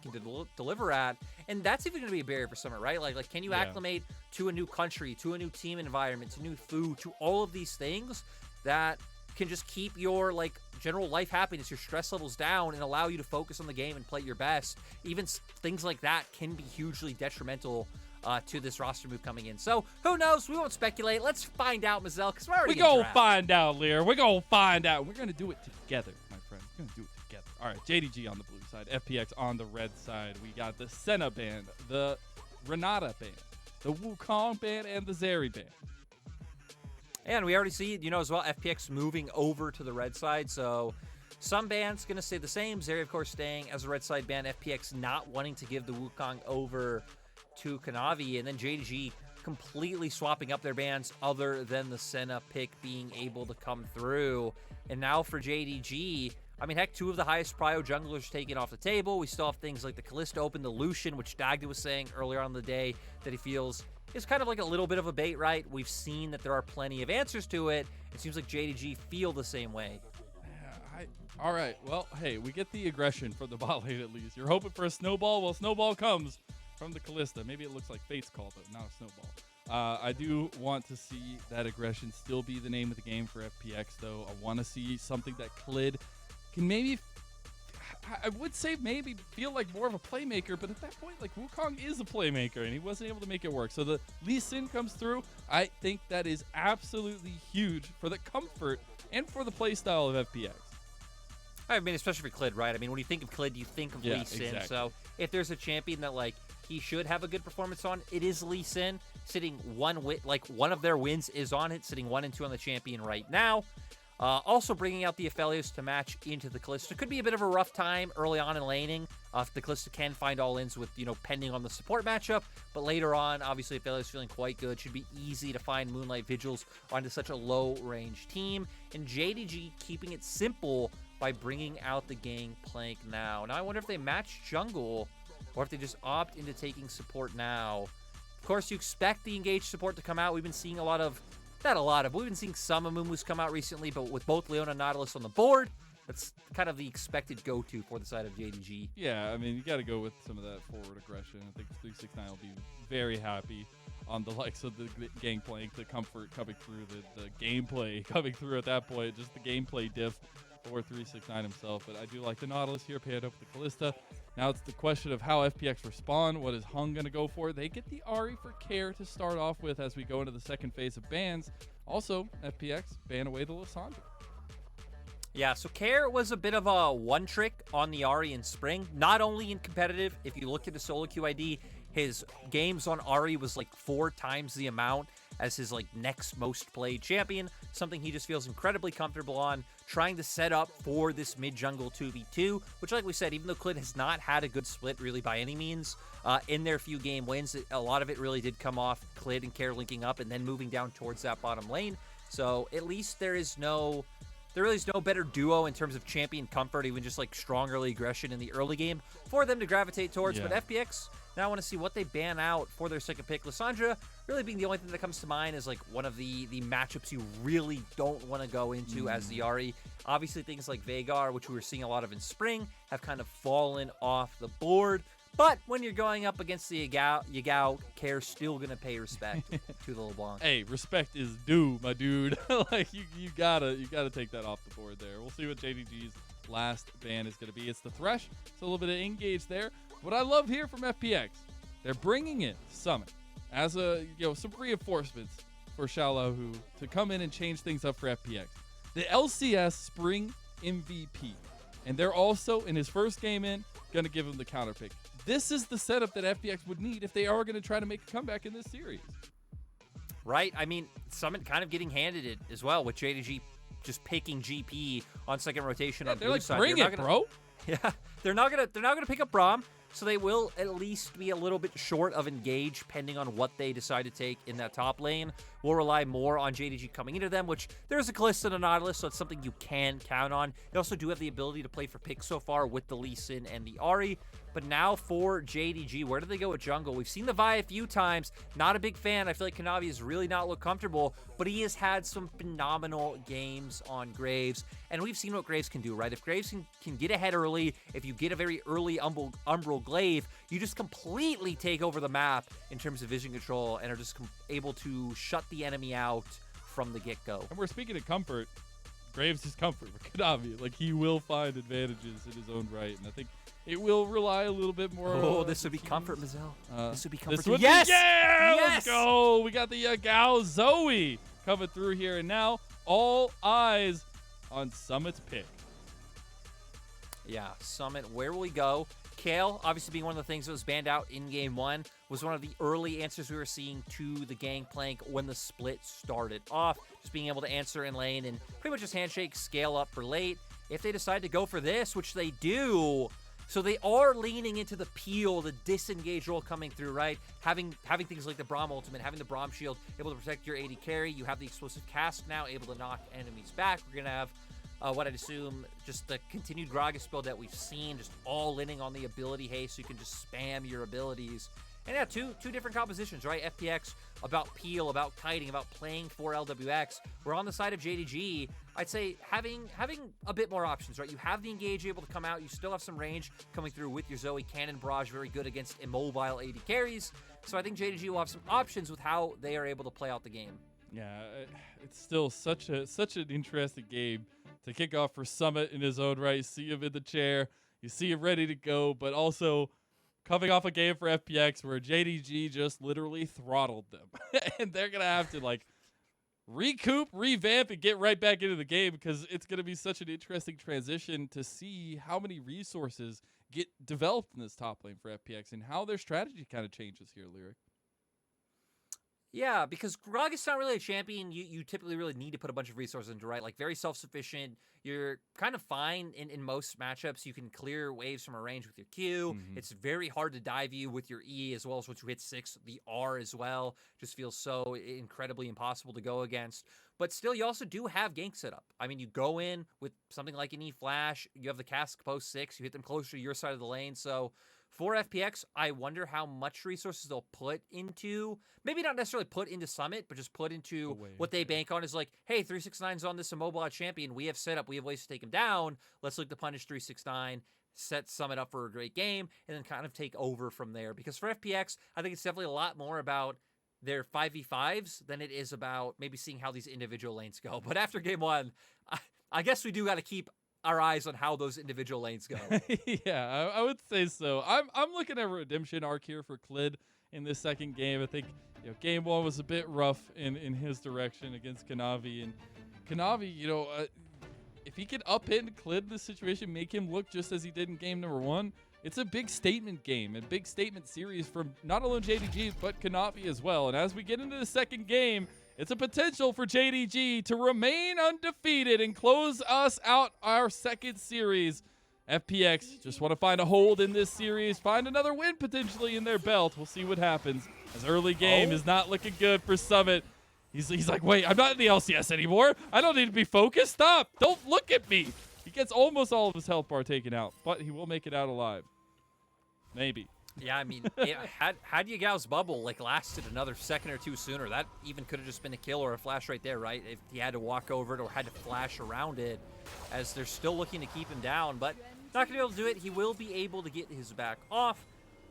can deliver at, and that's even going to be a barrier for Summit, right? Like, can you acclimate to a new country, to a new team environment, to new food, to all of these things that can just keep your like general life happiness, your stress levels down, and allow you to focus on the game and play your best. Even things like that can be hugely detrimental to this roster move coming in. So who knows? We won't speculate. Let's find out, Mazel, because we're already gonna find out, Lear. We're gonna find out. We're gonna do it together, my friend. We're gonna do it together. All right, JDG on the blue side, FPX on the red side. We got the Senna band, the Renata band, the Wukong band, and the Zeri band. And we already see, as well, FPX moving over to the red side. So some bands going to stay the same. Zeri, of course, staying as a red side band. FPX not wanting to give the Wukong over to Kanavi. And then JDG completely swapping up their bands other than the Senna pick being able to come through. And now for JDG, I mean, heck, 2 of the highest prio junglers taken off the table. We still have things like the Kalista Open, the Lucian, which Dagda was saying earlier on in the day that he feels is kind of like a little bit of a bait, right? We've seen that there are plenty of answers to it. It seems like JDG feel the same way. All right. Well, hey, we get the aggression from the bot lane at least. You're hoping for a snowball. Well, snowball comes from the Kalista. Maybe it looks like Fate's call, but not a snowball. I do want to see that aggression still be the name of the game for FPX, though. I want to see something that Klid can maybe, I would say maybe feel like more of a playmaker, but at that point, like, Wukong is a playmaker, and he wasn't able to make it work. So the Lee Sin comes through. I think that is absolutely huge for the comfort and for the playstyle of FPX. I mean, especially for Klid, right? I mean, when you think of Klid, you think of Lee Sin. Exactly. So if there's a champion that, like, he should have a good performance on, it is Lee Sin. Sitting one of their wins is on it, sitting 1 and 2 on the champion right now. Also bringing out the Aphelios to match into the Kalista. Could be a bit of a rough time early on in laning. If the Kalista can find all-ins with, pending on the support matchup. But later on, obviously, Aphelios feeling quite good. Should be easy to find Moonlight Vigils onto such a low-range team. And JDG keeping it simple by bringing out the Gangplank now. Now, I wonder if they match jungle or if they just opt into taking support now. Of course, you expect the engaged support to come out. We've been seeing we've been seeing some Amumu's come out recently, but with both Leona and Nautilus on the board, that's kind of the expected go-to for the side of JDG. Yeah, I mean, you got to go with some of that forward aggression. I think 369 will be very happy on the likes of the Gangplank, the comfort coming through, the gameplay coming through at that point, just the gameplay diff for 369 himself. But I do like the Nautilus here paired up with the Kalista. Now it's the question of how FPX respond. What is Hung going to go for? They get the Ahri for Care to start off with as we go into the second phase of bans. Also, FPX ban away the Lissandra. Yeah, so Care was a bit of a one-trick on the Ahri in spring. Not only in competitive, if you look at the solo QID, his games on Ahri was like 4 times the amount as his like next most played champion, something he just feels incredibly comfortable on, trying to set up for this mid-jungle 2v2, which, like we said, even though Klid has not had a good split really by any means, in their few game wins, a lot of it really did come off Klid and Care linking up and then moving down towards that bottom lane. So at least there really is no better duo in terms of champion comfort, even just like strong early aggression in the early game for them to gravitate towards. Yeah. But FPX, now I want to see what they ban out for their second pick. Lissandra really being the only thing that comes to mind is like one of the matchups you really don't want to go into as the Ahri. Obviously things like Veigar, which we were seeing a lot of in spring, have kind of fallen off the board. But when you're going up against the Yagao, Care's still going to pay respect to the LeBlanc. Hey, respect is due, my dude. Like you gotta take that off the board there. We'll see what JDG's last ban is going to be. It's the Thresh. It's a little bit of engage there. What I love here from FPX, they're bringing in Summit as some reinforcements for Xiaolahu to come in and change things up for FPX. The LCS Spring MVP, and they're also in his first game in going to give him the counter pick. This is the setup that FPX would need if they are going to try to make a comeback in this series. Right? I mean, Summit kind of getting handed it as well with JDG just picking GP on second rotation on blue side. Bring it, bro. Yeah, they're not gonna pick up Braum, so they will at least be a little bit short of engage, pending on what they decide to take in that top lane. We'll rely more on JDG coming into them, which there's a Kalista and a Nautilus, so it's something you can count on. They also do have the ability to play for picks so far with the Lee Sin and the Ahri. But now for JDG, where do they go with jungle? We've seen the Vi a few times. Not a big fan. I feel like Kanavi has really not looked comfortable, but he has had some phenomenal games on Graves. And we've seen what Graves can do, right? If Graves can get ahead early, if you get a very early Umbral Glaive, you just completely take over the map in terms of vision control and are just able to shut the enemy out from the get-go. And we're speaking of comfort. Graves is comfort for Kanavi. Like, he will find advantages in his own right, and I think it will rely a little bit more. Oh, this would be comfort, Mazel. This would be comfort. Yes! Yes! Let's go! We got the Gao Zoe coming through here, and now all eyes on Summit's pick. Yeah, Summit, where will we go? Kale, obviously being one of the things that was banned out in Game 1, was one of the early answers we were seeing to the Gangplank when the split started off. Just being able to answer in lane and pretty much just handshake, scale up for late. If they decide to go for this, which they do, so they are leaning into the peel, the disengage role coming through, right? Having things like the Braum ultimate, having the Braum shield, able to protect your AD carry. You have the explosive cask now, able to knock enemies back. We're going to have what I'd assume just the continued Gragas build that we've seen, just all inning on the ability haste, so you can just spam your abilities. And yeah, two different compositions, right? FPX about peel, about kiting, about playing for LWX. We're on the side of JDG. I'd say having a bit more options, right? You have the engage able to come out. You still have some range coming through with your Zoe. Cannon Barrage, very good against immobile AD carries. So I think JDG will have some options with how they are able to play out the game. Yeah, it's still such an interesting game to kick off for Summit in his own right. You see him in the chair, you see him ready to go, but also coming off a game for FPX where JDG just literally throttled them. And they're going to have to like recoup, revamp, and get right back into the game, because it's going to be such an interesting transition to see how many resources get developed in this top lane for FPX and how their strategy kind of changes here, Lyric. Yeah, because Grog is not really a champion you typically really need to put a bunch of resources into, right? Like, very self-sufficient. You're kind of fine in most matchups. You can clear waves from a range with your Q. It's very hard to dive you with your E, as well as once you hit 6, the R as well. Just feels so incredibly impossible to go against. But still, you also do have gank setup. I mean, you go in with something like an E flash. You have the cask post 6. You hit them closer to your side of the lane. So for FPX, I wonder how much resources they'll put into, maybe not necessarily put into Summit, but just put into what they bank on is like, hey, 369's on this immobile champion. We have setup. We have ways to take him down. Let's look to punish 369, set Summit up for a great game, and then kind of take over from there. Because for FPX, I think it's definitely a lot more about their 5v5s than it is about maybe seeing how these individual lanes go. But after game 1, I guess we do got to keep our eyes on how those individual lanes go. Yeah, I would say so. I'm looking at a redemption arc here for Clid in this second game. I think game 1 was a bit rough in his direction against Kanavi, and Kanavi, if he could upend Clid in this situation, make him look just as he did in game number 1, it's a big statement game, a big statement series from not only JDG but Kanavi as well. And as we get into the second game, it's a potential for JDG to remain undefeated and close us out our second series. FPX just want to find a hold in this series, find another win potentially in their belt. We'll see what happens, as early game is not looking good for Summit. He's like, wait, I'm not in the LCS anymore. I don't need to be focused. Stop. Don't look at me. He gets almost all of his health bar taken out, but he will make it out alive. Maybe. Yeah, I mean, had Yagao's bubble lasted another second or two sooner, that even could have just been a kill or a flash right there, right? If he had to walk over it or had to flash around it, as they're still looking to keep him down, but not gonna be able to do it. He will be able to get his back off.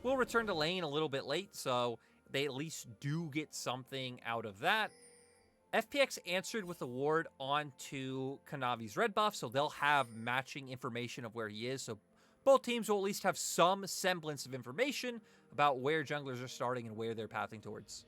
Will return to lane a little bit late, so they at least do get something out of that. FPX answered with a ward onto Kanavi's red buff, so they'll have matching information of where he is. So both teams will at least have some semblance of information about where junglers are starting and where they're pathing towards.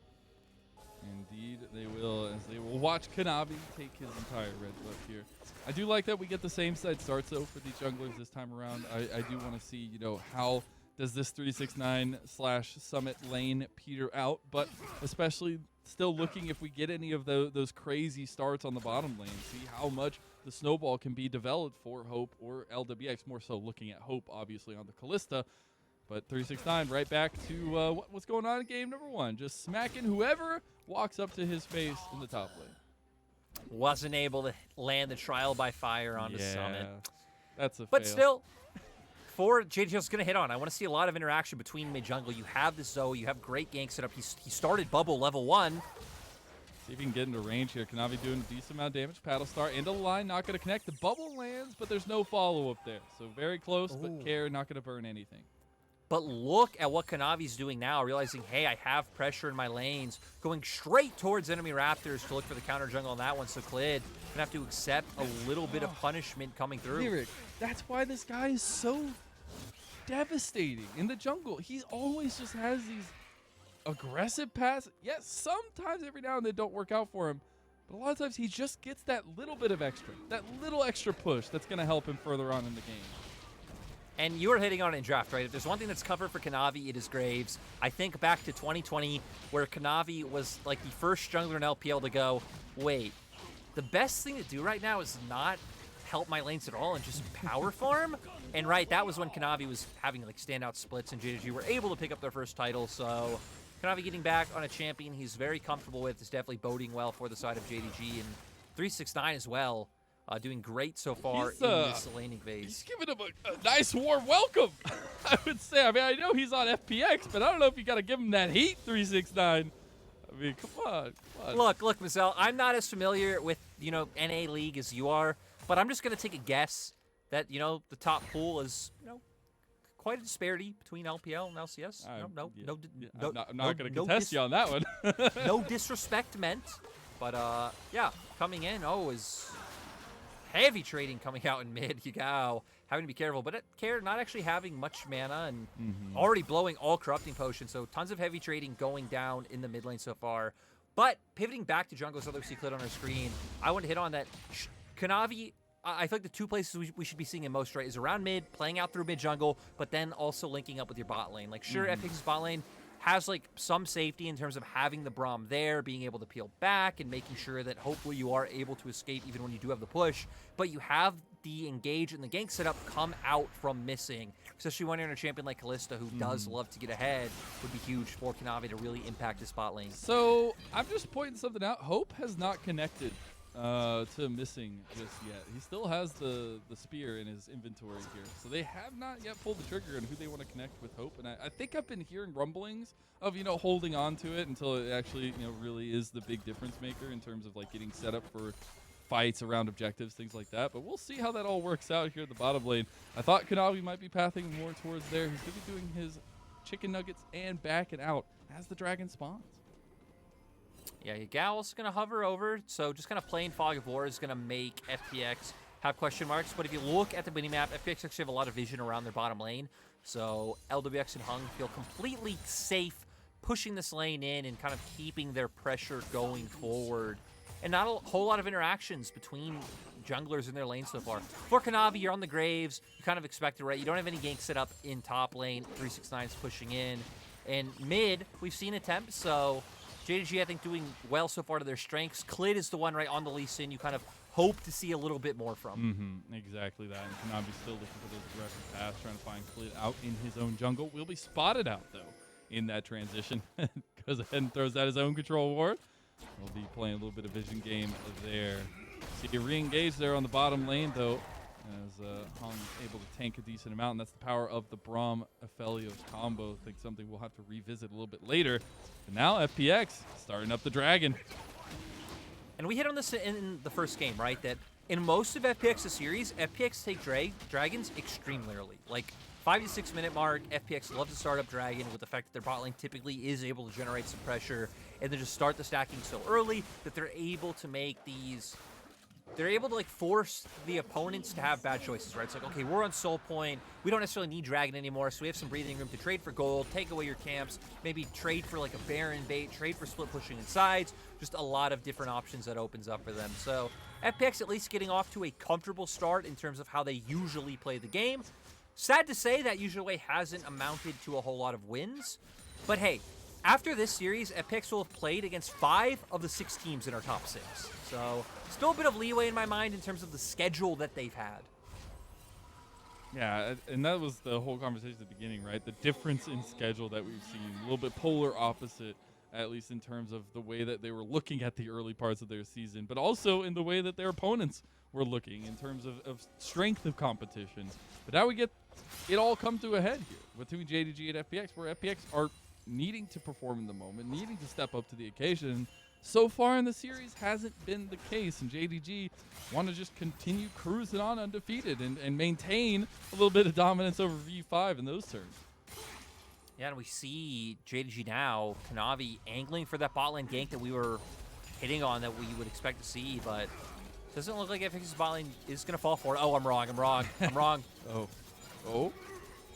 Indeed, they will, as they will watch Kanavi take his entire red buff here. I do like that we get the same side starts, though, for these junglers this time around. I do want to see, how does this 369/Summit lane peter out, but especially still looking if we get any of those crazy starts on the bottom lane, see how much the snowball can be developed for Hope or LWX, more so looking at Hope, obviously, on the Kalista. But 369 right back to what's going on in game number 1, just smacking whoever walks up to his face in the top lane. Wasn't able to land the trial by fire onto Summit. That's a But fail. still, Week4, JDG is going to hit on. I want to see a lot of interaction between mid-jungle. You have the Zoe. You have great gank setup. He started Bubble level 1. See if he can get into range here. Kanavi doing a decent amount of damage. Paddle Star into the line. Not going to connect. The bubble lands, but there's no follow-up there. So very close, but Care not going to burn anything. But look at what Kanavi's doing now, realizing, hey, I have pressure in my lanes, going straight towards enemy Raptors to look for the counter jungle on that one. So Clid gonna have to accept a little bit of punishment coming through. Lyric, that's why this guy is so devastating in the jungle. He always just has these aggressive passes. Yes, sometimes every now and then don't work out for him, but a lot of times he just gets that little bit of extra, that little extra push that's gonna help him further on in the game. And you were hitting on it in draft, right? If there's one thing that's covered for Kanavi, it is Graves. I think back to 2020, where Kanavi was like the first jungler in LPL to go, wait, the best thing to do right now is not help my lanes at all and just power farm. And right, that was when Kanavi was having like standout splits, and JDG were able to pick up their first title. So Kanavi getting back on a champion he's very comfortable with is definitely boding well for the side of JDG, and 369 as well. Doing great so far in this laning phase. He's giving him a nice warm welcome, I would say. I mean, I know he's on FPX, but I don't know if you got to give him that heat, 369. I mean, come on. Look, Mazel, I'm not as familiar with, NA League as you are, but I'm just going to take a guess that, the top pool is, quite a disparity between LPL and LCS. I'm not going to contest you on that one. No disrespect meant, but, yeah, coming in, is heavy trading coming out in mid. Having to be careful, but Care not actually having much mana and already blowing all corrupting potions, so tons of heavy trading going down in the mid lane so far. But pivoting back to jungle, so that we see Clid on our screen, I want to hit on that. Kanavi, I feel like the two places we should be seeing him most, right, is around mid, playing out through mid jungle, but then also linking up with your bot lane. Like, sure, FPX's bot lane has like some safety in terms of having the Braum there, being able to peel back and making sure that hopefully you are able to escape even when you do have the push, but you have the engage and the gank setup come out from missing, especially when you're in a champion like Kalista, who does love to get ahead. Would be huge for Kanavi to really impact his spot lane. So I'm just pointing something out. Hope has not connected to missing just yet. He still has the spear in his inventory here, so they have not yet pulled the trigger on who they want to connect with Hope. And I think I've been hearing rumblings of holding on to it until it actually really is the big difference maker in terms of like getting set up for fights around objectives, things like that. But we'll see how that all works out here at the bottom lane. I thought Kanavi might be pathing more towards there. He's going to be doing his chicken nuggets and backing out as the dragon spawns. Yeah, Gal's going to hover over, so just kind of playing Fog of War is going to make FPX have question marks. But if you look at the minimap, FPX actually have a lot of vision around their bottom lane. So LWX and Hung feel completely safe pushing this lane in and kind of keeping their pressure going forward. And not a whole lot of interactions between junglers in their lane so far. For Kanavi, you're on the Graves. You kind of expect it, right? You don't have any gank set up in top lane. 369 is pushing in. And mid, we've seen attempts, so JDG, I think, doing well so far to their strengths. Clid is the one right on the Lee Sin you kind of hope to see a little bit more from. Exactly that. And Kanavi's still looking for those aggressive paths, trying to find Clid out in his own jungle. Will be spotted out, though, in that transition. Goes ahead and throws out his own control ward. We'll be playing a little bit of vision game there. See, re-engage there on the bottom lane, though, as Hung able to tank a decent amount, and that's the power of the Braum Aphelios combo. I think something we'll have to revisit a little bit later. But now FPX starting up the dragon. And we hit on this in the first game, right? That in most of FPX's series, FPX take dragons extremely early. Like 5 to 6 minute mark, FPX love to start up dragon with the fact that their bot lane typically is able to generate some pressure, and then just start the stacking so early that they're able to make these. They're able to like force the opponents to have bad choices, right? It's like, okay, we're on soul point. We don't necessarily need dragon anymore, so we have some breathing room to trade for gold, take away your camps, maybe trade for like a Baron bait, trade for split pushing in sides. Just a lot of different options that opens up for them. So FPX at least getting off to a comfortable start in terms of how they usually play the game. Sad to say that usually hasn't amounted to a whole lot of wins. But hey, after this series, FPX will have played against 5 of the 6 teams in our top 6. So still a bit of leeway in my mind in terms of the schedule that they've had. Yeah, and that was the whole conversation at the beginning, right? The difference in schedule that we've seen, a little bit polar opposite, at least in terms of the way that they were looking at the early parts of their season, but also in the way that their opponents were looking in terms of strength of competition. But now we get it all come to a head here between JDG and FPX, where FPX are needing to perform in the moment, needing to step up to the occasion. So far in the series hasn't been the case, and JDG want to just continue cruising on undefeated and maintain a little bit of dominance over V5 in those turns. Yeah, and we see JDG now, Kanavi angling for that bot lane gank that we were hitting on, that we would expect to see, but doesn't look like FPX's bot lane is going to fall for it. Oh, I'm wrong. I'm wrong. Oh,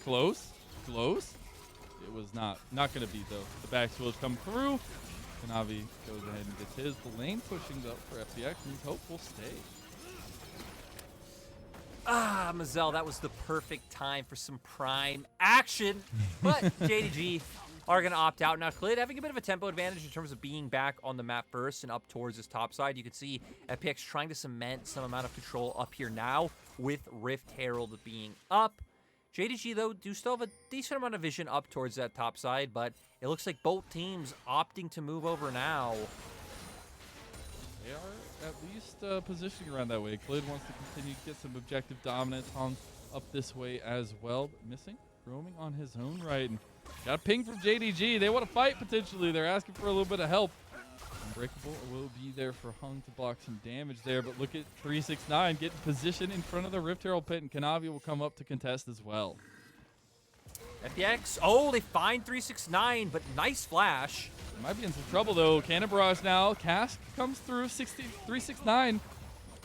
close. It was not going to be, though. The back switch come through. Kanavi goes ahead and gets his. The lane pushing up for FPX, and he's hopeful stay. Ah, Mazel, that was the perfect time for some prime action. But JDG are going to opt out. Now, Clid having a bit of a tempo advantage in terms of being back on the map first and up towards his top side. You can see FPX trying to cement some amount of control up here now with Rift Herald being up. JDG, though, do still have a decent amount of vision up towards that top side, but it looks like both teams opting to move over now. They are at least positioning around that way. Clid wants to continue to get some objective dominance. Hung up this way as well, but missing, roaming on his own right. And got a ping from JDG. They want to fight potentially. They're asking for a little bit of help. Unbreakable will be there for Hung to block some damage there, but look at 369 getting position in front of the Rift Herald pit, and Kanavi will come up to contest as well. FPX, oh, they find 369, but nice flash. Might be in some trouble, though. Cannon Barrage now. Cask comes through 369,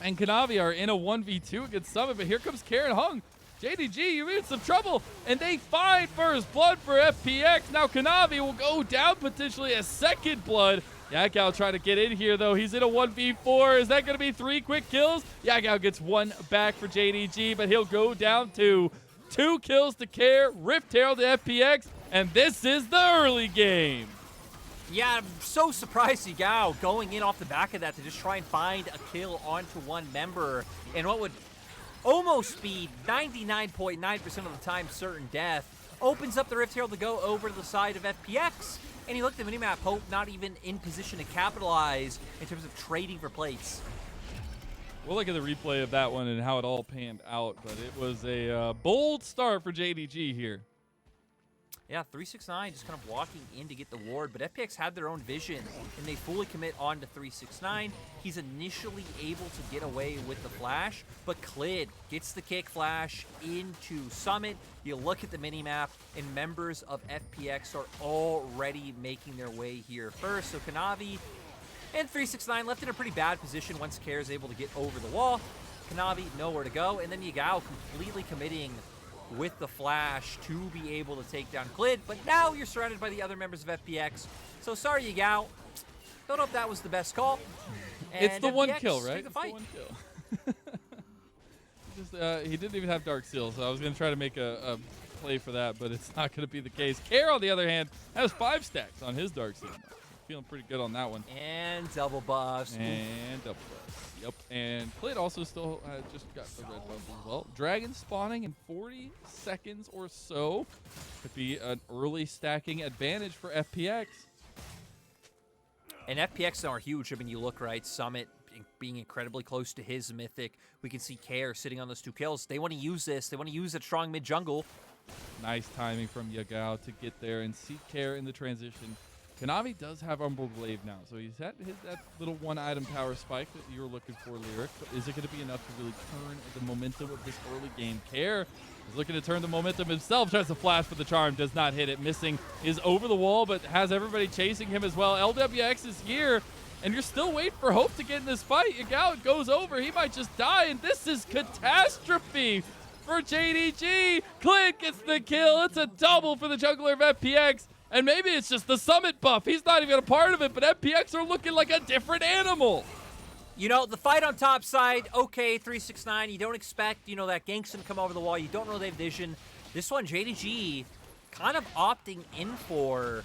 and Kanavi are in a 1v2 against Summit, but here comes Karen Hung. JDG, you're in some trouble, and they find first blood for FPX. Now Kanavi will go down potentially a second blood. Yakao trying to get in here, though. He's in a 1v4. Is that going to be 3 quick kills? Yakao gets 1 back for JDG, but he'll go down to 2 kills to Care, Rift Herald to FPX, and this is the early game. Yeah, I'm so surprised Yagao going in off the back of that to just try and find a kill onto one member, and what would almost be 99.9% of the time certain death, opens up the Rift Herald to go over to the side of FPX. And he looked at the minimap, Hope not even in position to capitalize in terms of trading for plates. We'll look at the replay of that one and how it all panned out, but it was a bold start for JDG here. Yeah, 369 just kind of walking in to get the ward, but FPX had their own vision, and they fully commit on to 369. He's initially able to get away with the flash, but Clid gets the kick flash into Summit. You look at the minimap, and members of FPX are already making their way here first. So Kanavi and 369 left in a pretty bad position once Care is able to get over the wall. Kanavi nowhere to go, and then Yagao completely committing with the flash to be able to take down Clid, but now you're surrounded by the other members of FPX. So sorry, Yagao. Don't know if that was the best call. And it's the FPX, one kill, right? It's the one kill. He didn't even have Dark Seal, so I was going to try to make a play for that, but it's not going to be the case. Care, on the other hand, has 5 stacks on his Dark Seal. Feeling pretty good on that one. And double buffs. And double buffs. Yep. And Clid also still just got the red buff as well. Dragon spawning in 40 seconds or so. Could be an early stacking advantage for FPX. And FPX are huge. I mean, you look, right, Summit being incredibly close to his mythic. We can see Care sitting on those 2 kills. They want to use this. They want to use that strong mid jungle. Nice timing from Yagao to get there and see Care in the transition. Kanavi does have Umbral Glaive now, so he's at that little 1-item power spike that you were looking for, Lyric. But is it going to be enough to really turn the momentum of this early game? Care is looking to turn the momentum himself, tries to flash for the charm, does not hit it. Missing is over the wall, but has everybody chasing him as well. LWX is here, and you're still waiting for Hope to get in this fight. Yagao goes over, he might just die, and this is catastrophe for JDG. Clint gets the kill. It's a double for the jungler of FPX. And maybe it's just the Summit buff. He's not even a part of it, but FPX are looking like a different animal. You know, the fight on top side, okay, 369, you don't expect, you know, that ganks to come over the wall. You don't know they have vision. This one, JDG, kind of opting in for,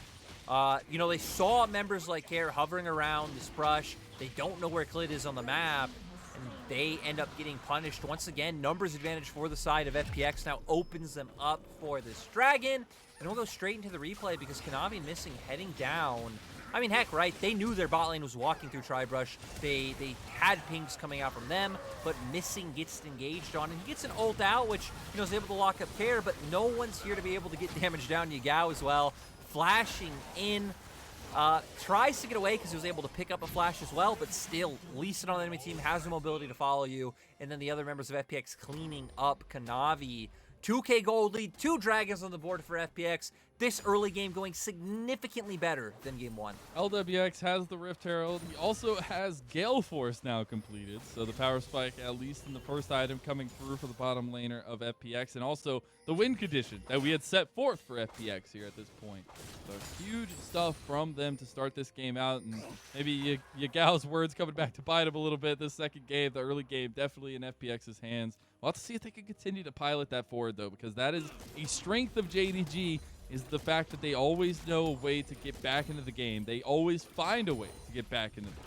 you know, they saw members like Care hovering around this brush. They don't know where Clid is on the map. And they end up getting punished. Once again, numbers advantage for the side of FPX now opens them up for this Dragon. And we'll go straight into the replay because Kanavi missing heading down. I mean, heck, right? They knew their bot lane was walking through Tribrush. They had pings coming out from them, but missing gets engaged on. And he gets an ult out, which, you know, is able to lock up Care, but no one's here to be able to get damage down. Yagao as well, flashing in. Tries to get away because he was able to pick up a flash as well, but still, Lee Sin on the enemy team has the mobility to follow you. And then the other members of FPX cleaning up Kanavi. 2K gold lead, 2 dragons on the board for FPX. This early game going significantly better than game 1. LWX has the Rift Herald. He also has Gale Force now completed. So the power spike, at least in the first item, coming through for the bottom laner of FPX. And also the win condition that we had set forth for FPX here at this point. So huge stuff from them to start this game out. And maybe Yagao's words coming back to bite him a little bit this second game. The early game definitely in FPX's hands. We'll have to see if they can continue to pilot that forward, though, because that is a strength of JDG, is the fact that they always know a way to get back into the game. They always find a way to get back into the game.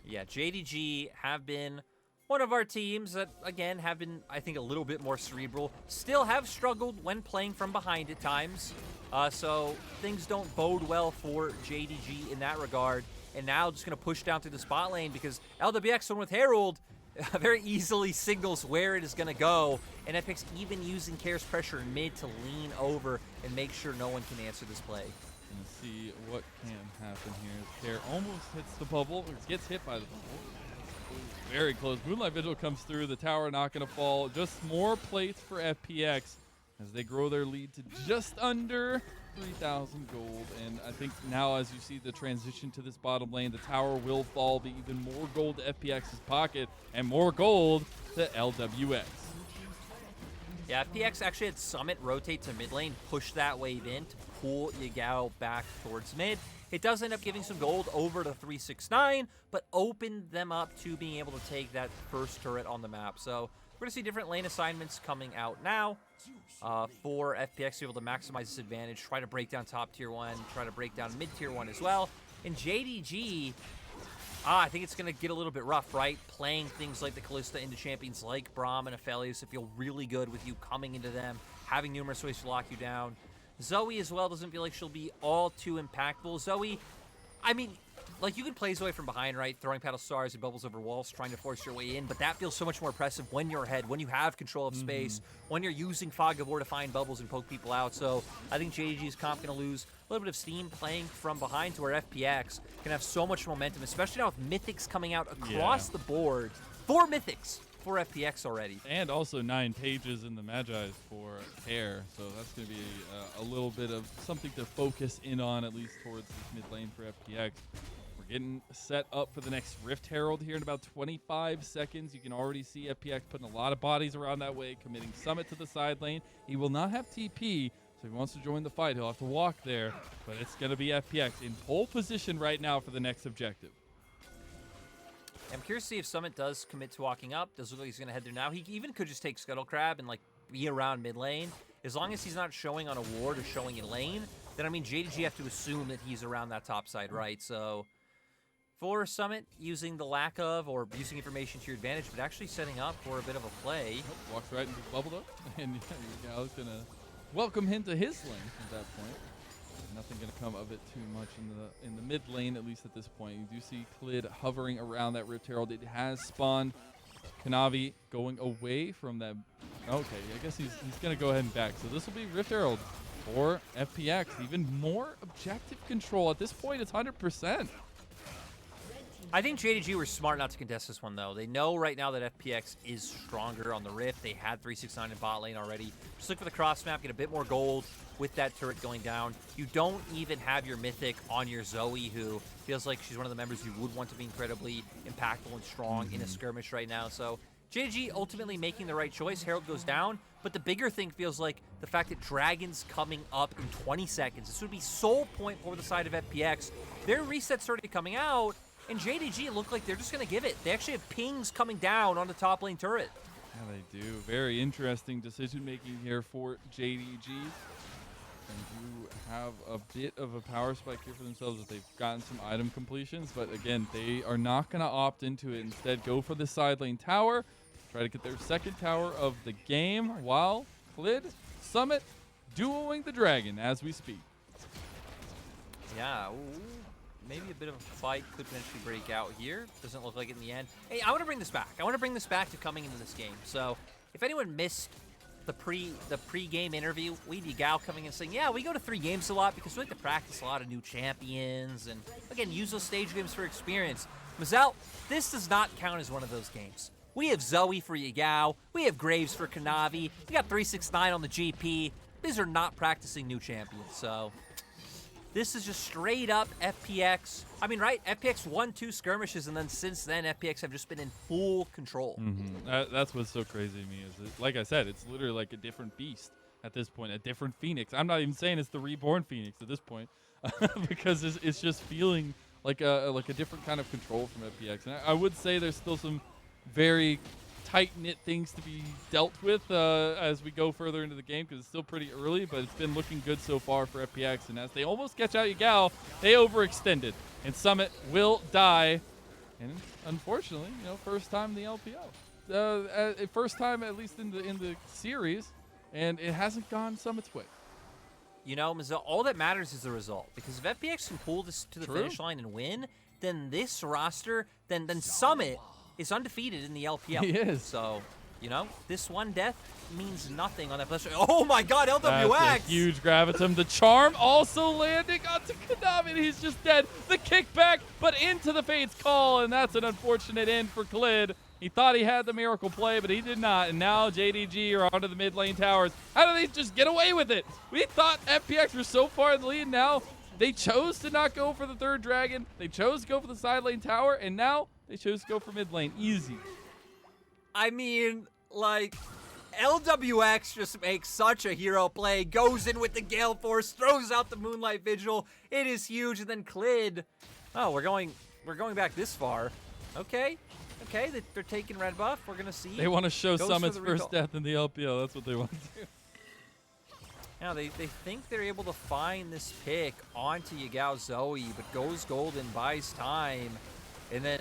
Yeah, JDG have been one of our teams that, again, have been, I think, a little bit more cerebral. Still have struggled when playing from behind at times. So things don't bode well for JDG in that regard. And now just going to push down through the spot lane because LWX, one with Herald, very easily signals where it is going to go, and FPX even using Care's pressure in mid to lean over and make sure no one can answer this play. Gonna see what can happen here. Care almost hits the bubble, or gets hit by the bubble. Very close. Moonlight Vigil comes through. The tower not going to fall. Just more plates for FPX as they grow their lead to just under 3,000 gold. And I think now, as you see the transition to this bottom lane, the tower will fall, be even more gold to FPX's pocket and more gold to LWX. Yeah, FPX actually had Summit rotate to mid lane, push that wave in to pull Yagao back towards mid. It does end up giving some gold over to 369, but opened them up to being able to take that first turret on the map. So we're going to see different lane assignments coming out now for FPX to be able to maximize this advantage, try to break down top tier 1, try to break down mid tier 1 as well. And JDG, I think it's going to get a little bit rough, right? Playing things like the Kalista into champions like Braum and Aphelios to feel really good with you coming into them, having numerous ways to lock you down. Zoe as well doesn't feel like she'll be all too impactful. Zoe, I mean, like, you can play Zoe from behind, right? Throwing paddle stars and bubbles over walls, trying to force your way in, but that feels so much more impressive when you're ahead, when you have control of space, when you're using Fog of War to find bubbles and poke people out. So I think JDG's comp going to lose a little bit of steam playing from behind to where FPX can have so much momentum, especially now with Mythics coming out across the board. 4 Mythics for FPX already. And also 9 pages in the Magi's for Care. So that's going to be a little bit of something to focus in on, at least towards this mid lane for FPX. We're getting set up for the next Rift Herald here in about 25 seconds. You can already see FPX putting a lot of bodies around that way, committing Summit to the side lane. He will not have TP, so if he wants to join the fight, he'll have to walk there. But it's going to be FPX in pole position right now for the next objective. I'm curious to see if Summit does commit to walking up. Does look like he's going to head there now. He even could just take Scuttle Crab and, like, be around mid lane. As long as he's not showing on a ward or showing in lane, then, I mean, JDG have to assume that he's around that top side, right? So for Summit, using the lack of or using information to your advantage, but actually setting up for a bit of a play. Oh, walks right into the bubble, though. And Gal's going to welcome him to his lane at that point. Nothing going to come of it too much in the mid lane, at least at this point. You do see Clid hovering around that Rift Herald. It has spawned. Kanavi going away from that. Okay, I guess he's going to go ahead and back. So this will be Rift Herald for FPX. Even more objective control. At this point, it's 100%. I think JDG were smart not to contest this one, though. They know right now that FPX is stronger on the Rift. They had 369 in bot lane already. Just look for the cross map, get a bit more gold with that turret going down. You don't even have your Mythic on your Zoe, who feels like she's one of the members you would want to be incredibly impactful and strong in a skirmish right now. So JDG ultimately making the right choice. Herald goes down, but the bigger thing feels like the fact that Dragon's coming up in 20 seconds. This would be sole point for the side of FPX. Their reset's already coming out, and JDG look like they're just going to give it. They actually have pings coming down on the top lane turret. Yeah, they do. Very interesting decision-making here for JDG. and do have a bit of a power spike here for themselves as they've gotten some item completions. But again, they are not going to opt into it. Instead, go for the side lane tower. Try to get their second tower of the game while Clid, Summit, duoing the dragon as we speak. Yeah, ooh, maybe a bit of a fight could potentially break out here. Doesn't look like it in the end. Hey, I want to bring this back. I want to bring this back to coming into this game. So if anyone missed the pre-game interview, we had Yagao coming in saying, yeah, we go to 3 games a lot because we like to practice a lot of new champions and, again, use those stage games for experience. Mazel, this does not count as one of those games. We have Zoe for Yagao. We have Graves for Kanavi. We got 369 on the GP. These are not practicing new champions, so this is just straight up FPX. I mean, right? FPX won 2 skirmishes, and then since then, FPX have just been in full control. That's what's so crazy to me is, like I said, it's literally like a different beast at this point, a different Phoenix. I'm not even saying it's the reborn Phoenix at this point because it's just feeling like a different kind of control from FPX. And I would say there's still some very tight-knit things to be dealt with as we go further into the game because it's still pretty early, but it's been looking good so far for FPX. And as they almost catch out Yagao, they overextended, and Summit will die. And unfortunately, first time in the LPL, first time at least in the series, and it hasn't gone Summit's way. Mazel, all that matters is the result, because if FPX can pull this to the finish line and win, then this roster, then Summit is undefeated in the LPL. He is. So, this one death means nothing on that plus. Oh my god, LWX! That's a huge gravitum. The charm also landing onto Kanavi, and he's just dead. The kickback, but into the Fate's Call, and that's an unfortunate end for Clid. He thought he had the miracle play, but he did not. And now JDG are onto the mid lane towers. How do they just get away with it? We thought FPX were so far in the lead. Now they chose to not go for the 3rd dragon. They chose to go for the side lane tower, and now they chose to go for mid lane. Easy. I mean, like, LWX just makes such a hero play, goes in with the Gale Force, throws out the Moonlight Vigil. It is huge. And then Clid, oh, we're going back this far. Okay, they're taking red buff. We're gonna see. They want to show Summit's first death in the LPL. That's what they want to do. Now they think they're able to find this pick onto Yagao Zoe, but goes golden, buys time, and then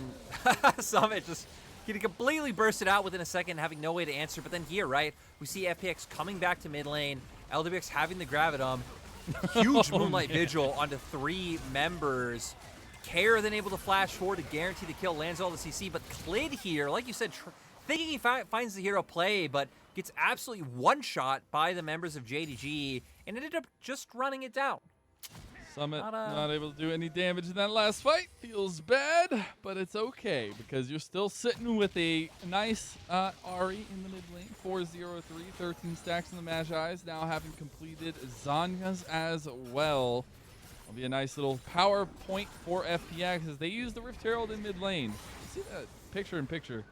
Summit just getting completely bursted out within a second, having no way to answer. But then here, right, we see FPX coming back to mid lane, LWX having the Gravitum, huge Moonlight Vigil onto 3 members. Care then able to flash forward to guarantee the kill, lands all the CC, but Clid here, like you said, thinking he finds the hero play, but gets absolutely one-shot by the members of JDG, and ended up just running it down. Summit not able to do any damage in that last fight. Feels bad, but it's okay, because you're still sitting with a nice Ahri in the mid lane. 4-0-3, 13 stacks in the Magi's, now having completed Zanya's as well. Will be a nice little power point for FPX as they use the Rift Herald in mid lane. See that picture in picture.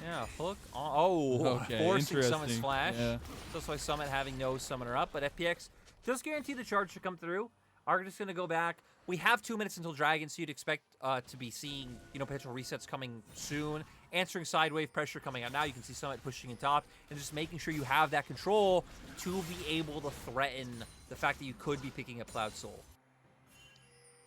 Yeah, hook on. Oh, okay, forcing Summit's flash. Yeah. That's why Summit having no summoner up, but FPX does guarantee the charge to come through. Arctis going to go back. We have 2 minutes until Dragon, so you'd expect to be seeing, potential resets coming soon. Answering side wave pressure coming out now. You can see Summit pushing in top and just making sure you have that control to be able to threaten the fact that you could be picking up Cloud Soul.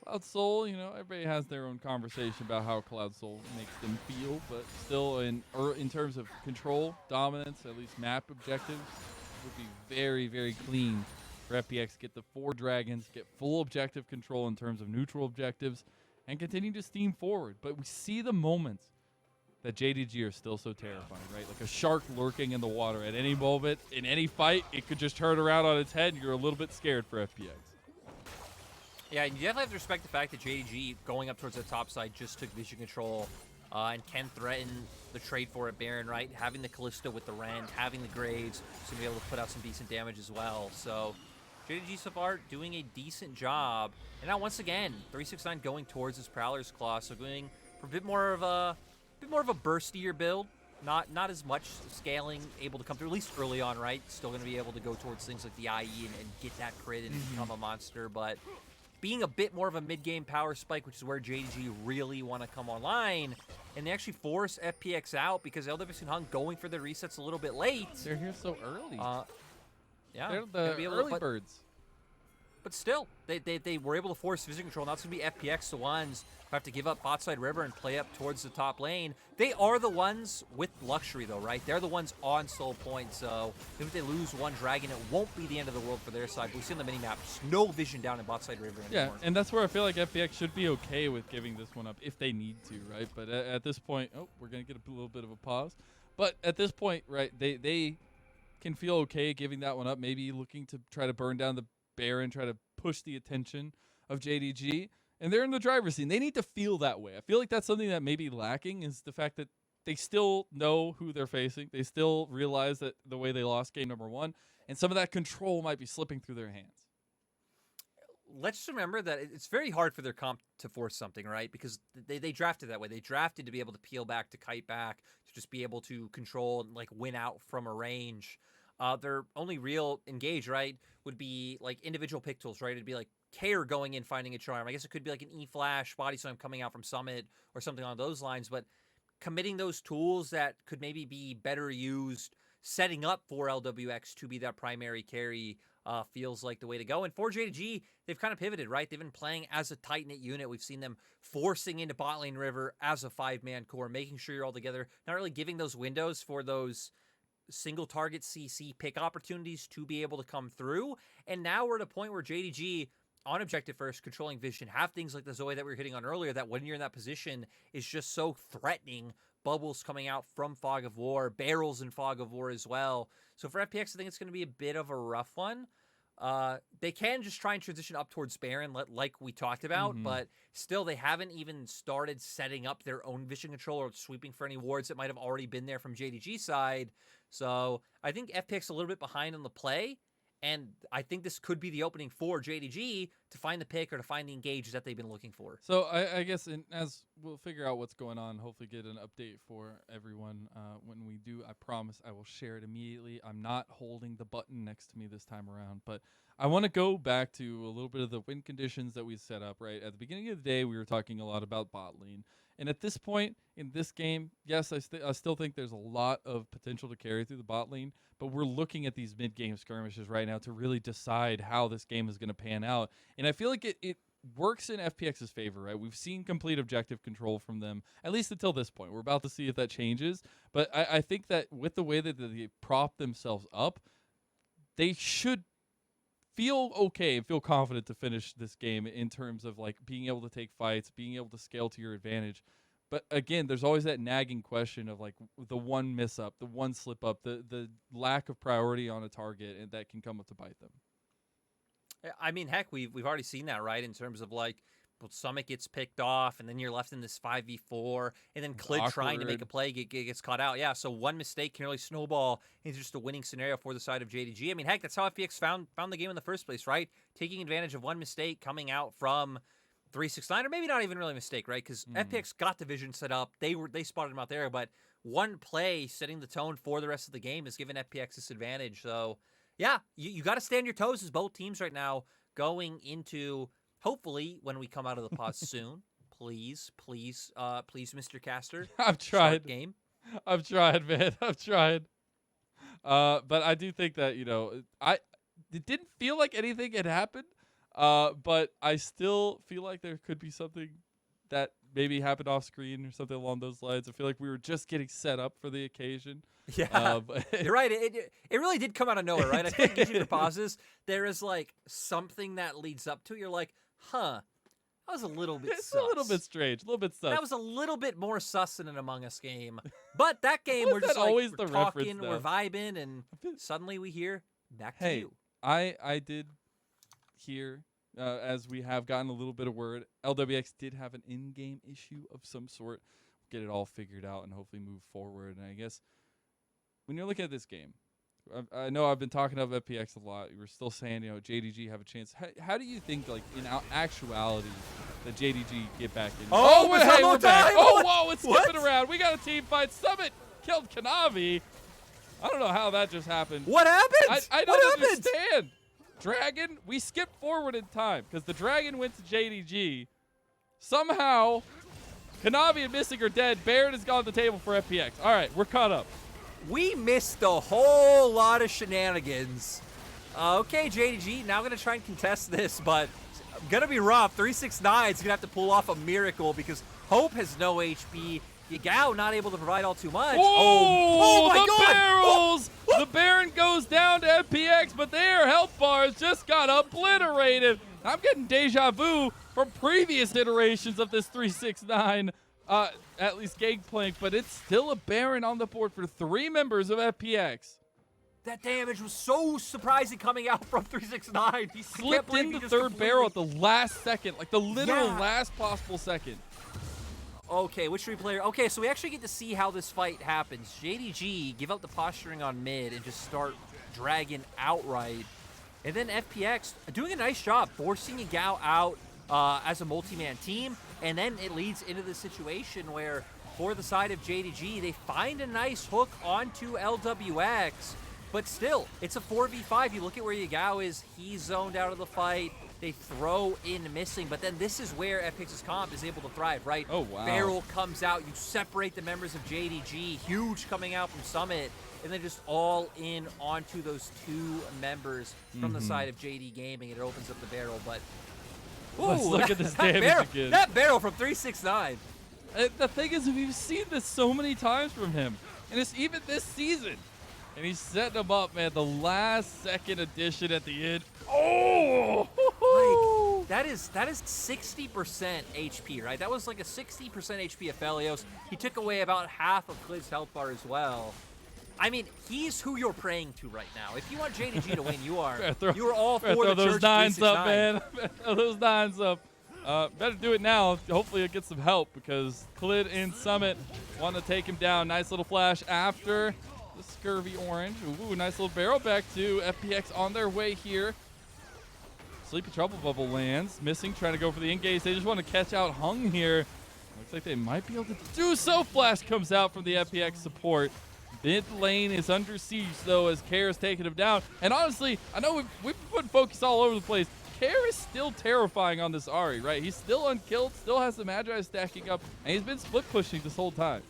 Cloud Soul, everybody has their own conversation about how Cloud Soul makes them feel, but still in terms of control, dominance, at least map objectives, it would be very, very clean for FPX to get the 4 dragons, get full objective control in terms of neutral objectives, and continue to steam forward. But we see the moments that JDG are still so terrifying, right? Like a shark lurking in the water. At any moment, in any fight, it could just turn around on its head, and you're a little bit scared for FPX. Yeah, and you definitely have to respect the fact that JDG going up towards the top side just took vision control and can threaten the trade for it Baron, right? Having the Kalista with the Rend, having the Graves, so be able to put out some decent damage as well. So JDG so far doing a decent job. And now once again, 369 going towards his Prowler's Claw, so going for a bit more of a burstier build. Not as much scaling able to come through, at least early on, right? Still going to be able to go towards things like the IE and get that crit and become a monster, but being a bit more of a mid-game power spike, which is where JDG really want to come online, and they actually force FPX out because LWX and Hung going for their resets a little bit late. They're here so early. Yeah, They're gonna the be able early to, birds. but still, they were able to force vision control. Now it's going to be FPX, the ones who have to give up bot side river and play up towards the top lane. They are the ones with luxury, though, right? They're the ones on soul point, so even if they lose one dragon, it won't be the end of the world for their side. But we see on the minimap, just no vision down in bot side river anymore. Yeah, and that's where I feel like FPX should be okay with giving this one up if they need to, right? But at this point, we're going to get a little bit of a pause. But at this point, right, they can feel okay giving that one up, maybe looking to try to burn down the Baron, try to push the attention of JDG, and they're in the driver's seat. They need to feel that way. I feel like that's something that may be lacking, is the fact that they still know who they're facing. They still realize that the way they lost game number 1, and some of that control might be slipping through their hands. Let's just remember that it's very hard for their comp to force something, right? Because they drafted that way. They drafted to be able to peel back, to kite back, to just be able to control and like win out from a range. Their only real engage, right, would be like individual pick tools, right? It'd be like Care going in, finding a charm. I guess it could be like an E-Flash, Body Slam coming out from Summit, or something along those lines. But committing those tools that could maybe be better used, setting up for LWX to be that primary carry, feels like the way to go. And for JDG, they've kind of pivoted, right? They've been playing as a tight-knit unit. We've seen them forcing into bot lane river as a 5-man core, making sure you're all together, not really giving those windows for those single target CC pick opportunities to be able to come through. And now we're at a point where JDG, on objective first, controlling vision, have things like the Zoe that we were hitting on earlier, that when you're in that position is just so threatening. Bubbles coming out from Fog of War, barrels in Fog of War as well. So for FPX, I think it's going to be a bit of a rough one. They can just try and transition up towards Baron, like we talked about, but still they haven't even started setting up their own vision control or sweeping for any wards that might have already been there from JDG side. So I think FPX a little bit behind on the play, and I think this could be the opening for JDG to find the pick or to find the engage that they've been looking for. So I guess as we'll figure out what's going on, hopefully get an update for everyone when we do. I promise I will share it immediately. I'm not holding the button next to me this time around, but I want to go back to a little bit of the win conditions that we set up, right? At the beginning of the day, we were talking a lot about bot lane. And at this point in this game, yes, I still think there's a lot of potential to carry through the bot lane, but we're looking at these mid-game skirmishes right now to really decide how this game is going to pan out. And I feel like it works in FPX's favor, right? We've seen complete objective control from them, at least until this point. We're about to see if that changes. But I think that with the way that they prop themselves up, they should feel okay and feel confident to finish this game in terms of like being able to take fights, being able to scale to your advantage. But again, there's always that nagging question of like the one miss up, the one slip up, the lack of priority on a target, and that can come up to bite them. I mean, heck, we've already seen that, right? In terms of like, Summit gets picked off, and then you're left in this 5v4, and then Clid trying to make a play gets caught out. Yeah, so one mistake can really snowball into just a winning scenario for the side of JDG. I mean, heck, that's how FPX found the game in the first place, right? Taking advantage of one mistake coming out from 369, or maybe not even really a mistake, right? Because FPX got the vision set up. They spotted him out there, but one play setting the tone for the rest of the game has given FPX this advantage. So, yeah, you got to stand your toes as both teams right now going into... Hopefully, when we come out of the pause soon, please, Mr. Caster. I've tried. Game. I've tried, man. I've tried. But I do think that, it didn't feel like anything had happened. But I still feel like there could be something that maybe happened off screen or something along those lines. I feel like we were just getting set up for the occasion. Yeah, you're right. It really did come out of nowhere, right? I feel like usually the pauses, there is like something that leads up to it. You're like, that was a little bit It's sus. a little bit strange, a little bit sus. That was a little bit more sus than an Among Us game. But that game, we're just like, always we're the talking, reference, we're vibing, and suddenly we hear, back to you. I did hear, as we have gotten a little bit of word, LWX did have an in-game issue of some sort. Get it all figured out and hopefully move forward. And I guess when you're looking at this game, I know I've been talking about FPX a lot. We're still saying, JDG have a chance. How do you think, like, in actuality, that JDG get back in? We're back. Oh, whoa, it's skipping around. We got a team fight. Summit killed Kanavi. I don't know how that just happened. What happened? I don't understand. Dragon, we skipped forward in time because the Dragon went to JDG. Somehow, Kanavi and Mystic are dead. Baron has gone to the table for FPX. All right, we're caught up. We missed a whole lot of shenanigans Okay, JDG, now going to try and contest this, but going to be rough. 369 is going to have to pull off a miracle because Hope has no HP. Yagao not able to provide all too much. Oh my the God! barrels! The Baron goes down to FPX, but their health bars just got obliterated. I'm getting deja vu from previous iterations of this 369, at least Gangplank, but it's still a Baron on the board for 3 members of FPX. That damage was so surprising coming out from 369. He slipped in the third barrel at the last second, like the literal Yeah. last possible second. Okay, which replayer? Okay, so we actually get to see how this fight happens. JDG give up the posturing on mid and just start dragging outright. And then FPX doing a nice job forcing Yagao out as a multi-man team. And then it leads into the situation where for the side of JDG, they find a nice hook onto LWX. But still, it's a 4v5. You look at where Yagao is, he's zoned out of the fight. They throw in missing, but then this is where FPX's comp is able to thrive, right? Oh, wow. Barrel comes out, you separate the members of JDG, huge coming out from Summit, and then just all in onto those 2 members from the side of JD Gaming, and it opens up the barrel, but... Let's look at this that damage barrel, again. That barrel from 369. The thing is, we've seen this so many times from him, and it's even this season. And he's setting them up, man. The last second addition at the end. Oh! Like, that is 60% HP, right? That was like a 60% HP of Felios. He took away about half of Klid's health bar as well. I mean, he's who you're praying to right now. If you want JDG to win, you are all for throw the those Church 9s up, 369. man. Throw those 9s up. Better do it now. Hopefully it gets some help because Klid and Summit want to take him down. Nice little flash after the Scurvy Orange. Ooh, nice little barrel back to FPX on their way here. Sleepy Trouble Bubble lands. Missing, trying to go for the engage. They just want to catch out Hung here. Looks like they might be able to do so. Flash comes out from the FPX support. Mid lane is under siege, though, as Care is taking him down. And honestly, I know we've put focus all over the place. Care is still terrifying on this Ahri, right? He's still unkilled, still has the Magi stacking up, and he's been split pushing this whole time.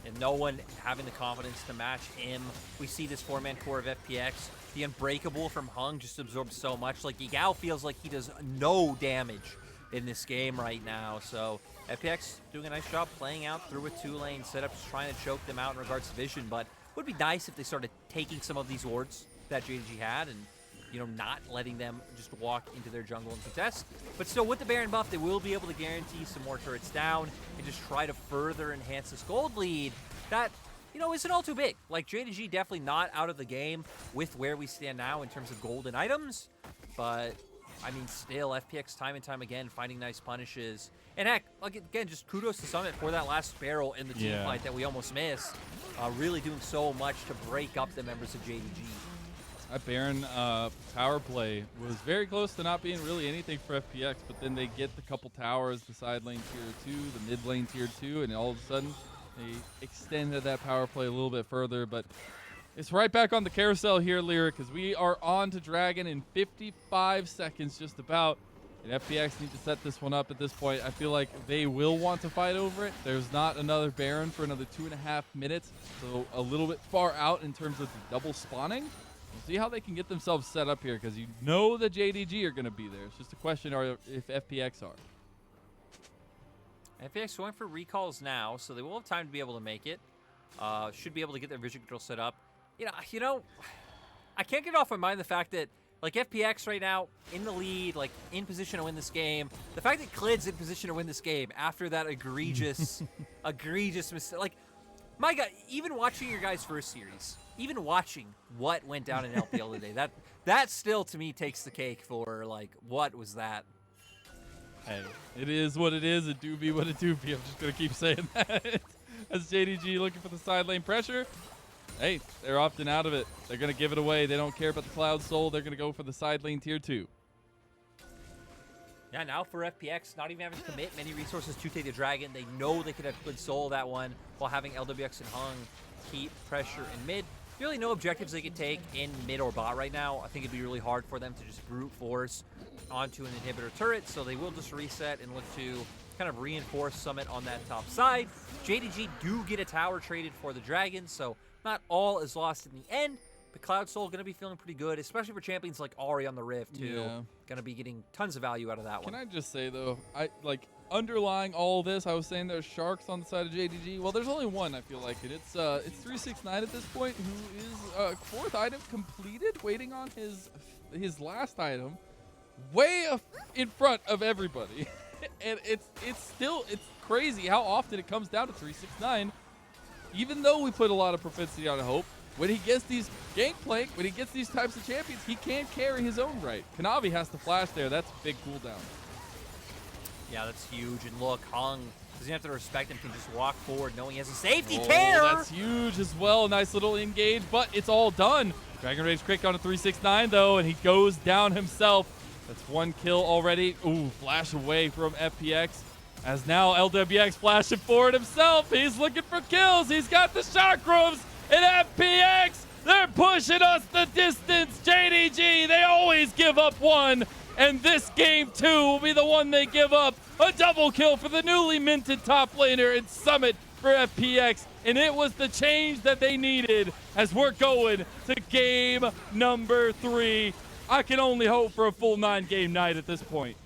And no one having the confidence to match him. We see this 4-man core of FPX. The Unbreakable from Hung just absorbs so much. Like, Yagao feels like he does no damage in this game right now. So FPX doing a nice job playing out through a 2-lane setup, just trying to choke them out in regards to vision. But it would be nice if they started taking some of these wards that JDG had and, you know, not letting them just walk into their jungle and contest. But still, with the Baron buff, they will be able to guarantee some more turrets down and just try to further enhance this gold lead that, you know, isn't all too big. Like, JDG definitely not out of the game with where we stand now in terms of golden items. But, I mean, still, FPX time and time again finding nice punishes. And heck, like, again, just kudos to Summit for that last barrel in the team fight that we almost missed. Really doing so much to break up the members of JDG. That Baron tower play was very close to not being really anything for FPX, but then they get the couple towers, the side lane tier 2, the mid lane tier 2, and all of a sudden they extended that power play a little bit further. But it's right back on the carousel here, Lyric, because we are on to Dragon in 55 seconds just about. And FPX need to set this one up at this point. I feel like they will want to fight over it. There's not another Baron for another 2.5 minutes, so a little bit far out in terms of the double spawning. We'll see how they can get themselves set up here, because you know the JDG are going to be there. It's just a question if FPX are. FPX going for recalls now, so they will have time to be able to make it. Should be able to get their vision control set up. You know, I can't get off my mind the fact that, like, FPX right now in the lead, like, in position to win this game. The fact that Klid's in position to win this game after that egregious, egregious mistake. Like, my God, even watching your guys' first series, even watching what went down in LPL today, that still to me takes the cake for, like, what was that? Hey, it is what it is. It do be what it do be. I'm just going to keep saying that. As JDG looking for the side lane pressure. Hey, they're opting out of it. They're going to give it away. They don't care about the Cloud Soul. They're going to go for the side lane tier 2. Yeah, now for FPX, not even having to commit many resources to take the Dragon. They know they could have Klid Soul that one while having LWX and Hung keep pressure in mid. Really no objectives they could take in mid or bot right now. I think it'd be really hard for them to just brute force onto an inhibitor turret, so they will just reset and look to kind of reinforce Summit on that top side. JDG do get a tower traded for the Dragon, so not all is lost in the end, But Cloud Soul going to be feeling pretty good, especially for champions like Ari on the Rift, too. Yeah. Going to be getting tons of value out of that one. Can I just say, though, underlying all this, I was saying there's sharks on the side of JDG. Well, there's only one, I feel like. And it's 369 at this point, who is fourth item completed, waiting on his last item, way in front of everybody. And it's crazy how often it comes down to 369. Even though we put a lot of propensity on Hope, when he gets these Gangplank, when he gets these types of champions, he can't carry his own right. Kanavi has to flash there. That's a big cooldown. Yeah, that's huge. And look, Hung doesn't have to respect him, can just walk forward knowing he has a safety Oh, care. That's huge as well. Nice little engage, but it's all done. Dragon Rage quick on a 369, though, and he goes down himself. That's one kill already. Ooh, flash away from FPX. As now LWX flashing forward himself. He's looking for kills. He's got the chakrams. And FPX, they're pushing us the distance. JDG, they always give up one. And this game 2 will be the one they give up. A double kill for the newly minted top laner in Summit for FPX. And it was the change that they needed as we're going to game number 3. I can only hope for a full 9-game night at this point.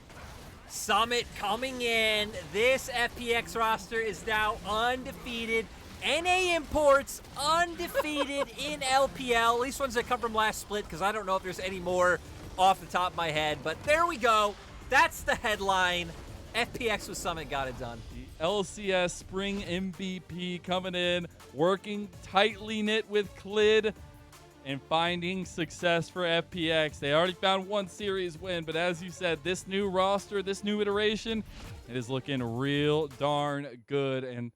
Summit coming in. This FPX roster is now undefeated. NA Imports undefeated in LPL. At least ones that come from last split, because I don't know if there's any more off the top of my head. But there we go. That's the headline. FPX with Summit got it done. The LCS Spring MVP coming in, working tightly knit with Clid, and finding success for FPX. They already found one series win, but as you said, this new roster, this new iteration, it is looking real darn good, and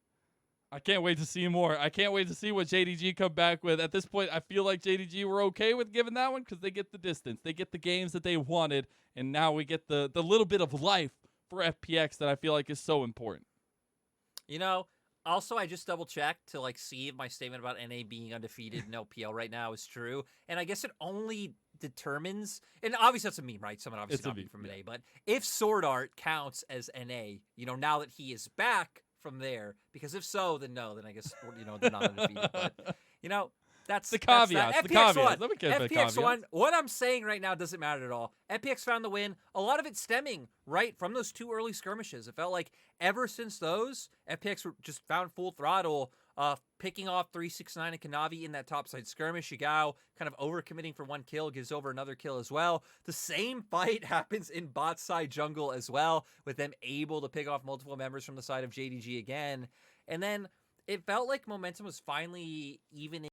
I can't wait to see more. I can't wait to see what JDG come back with. At this point, I feel like JDG were okay with giving that one because they get the distance. They get the games that they wanted, and now we get the little bit of life for FPX that I feel like is so important. You know, also, I just double-checked to see if my statement about NA being undefeated in LPL right now is true. And I guess it only determines, and obviously that's a meme, right? Someone obviously not from NA, but if Sword Art counts as NA, now that he is back from there, because if so, then no, then I guess, they're not undefeated. But, that's the caveats. That's the caveats. Let me get FPX won. What I'm saying right now doesn't matter at all. FPX found the win. A lot of it stemming right from those 2 early skirmishes. It felt like ever since those, FPX were just found full throttle, picking off 369 and Kanavi in that topside skirmish. Yagao kind of overcommitting for 1 kill, gives over another kill as well. The same fight happens in bot side jungle as well, with them able to pick off multiple members from the side of JDG again. And then it felt like momentum was finally even